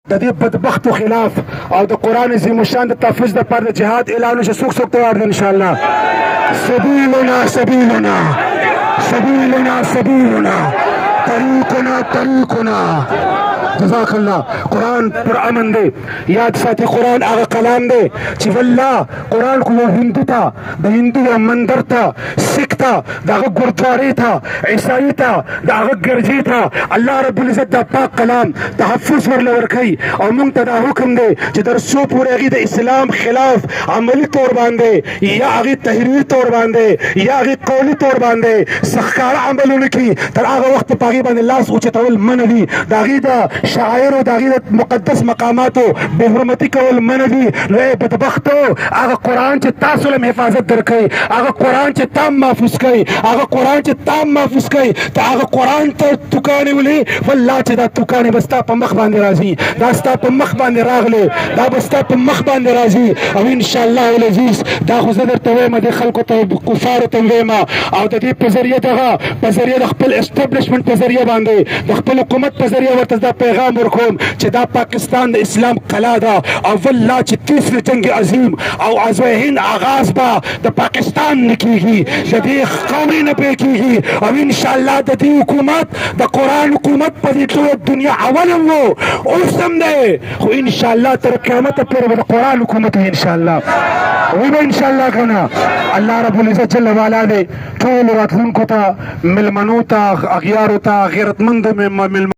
د دې بدبختو خلاف او د قرآن عظیم الشان د تحفظ لپاره د جهاد اعلان وشي. څوک څوک تیار دي؟ انشاءالله سبیلنا سبیلنا سبیلنا سبیلنا طریقنا طریقنا. جزاک الله. قرآن پر امن دی. یاد ساتي قرآن هغه کلام دی چې والله قرآن خو یو هندو ته د هندو یو مندر ته سکھ ته د هغه ګردوارې ته عیسایي ته د هغه ګرجې ته الله رب العزت دا پاک کلام تحفظ ورله ورکوي او موږ ته دا حکم دی چې تر څو پورې هغې د اسلام خلاف عملي طور باندې یا هغې تحریري طور باندې یا هغې قولي طور باندې سخکاره عملونه کوي تر هغه وخت په هغې باندې لاس اوچتول منع دي. د هغې د شاعر او د هغې د مقدس مقاماتو بې حرمتي کول منع دي. نو ای بدبختو هغه قرآن چې تاسو له حفاظت درکوي، هغه قرآن چې تا محفوظ کوي، هغه قرآن چې تا محفوظ کوي، ته هغه قرآن ته توکانې ولې والله چې دا توکانې به ستا په مخ باندې راځي، دا ستا په مخ باندې راغلی، دا به ستا په مخ باندې راځي. او انشاءالله العزیز دا خو زه درته وایم دې خلکو ته کفارو ته وایم او د دې په ذریعه دغه په ذریعه د خپل اسټابلیشمنټ په ذریعه باندې د خپل حکومت په ذریعه ورته دا پیغام ورکوم چې دا پاکستان د اسلام قلعه ده او والله چې تیسر جنگ عظیم او غزوه هند آغاز به د پاکستان نه کېږي، د دې قومي نه پرې کېږي. او انشاءالله د دې حکومت د قرآن حکومت په دې ټوله دنیا اول هم و اوس هم دی، خو انشاءالله تر قیامته پورې به د قرآن حکومت وي انشاءالله. وي به انشاءالله که نه. الله رب العزت جل وعلا دې ټولو راتلونکو ته مېلمنو ته اغیارو ته غیرتمندو مېلمنو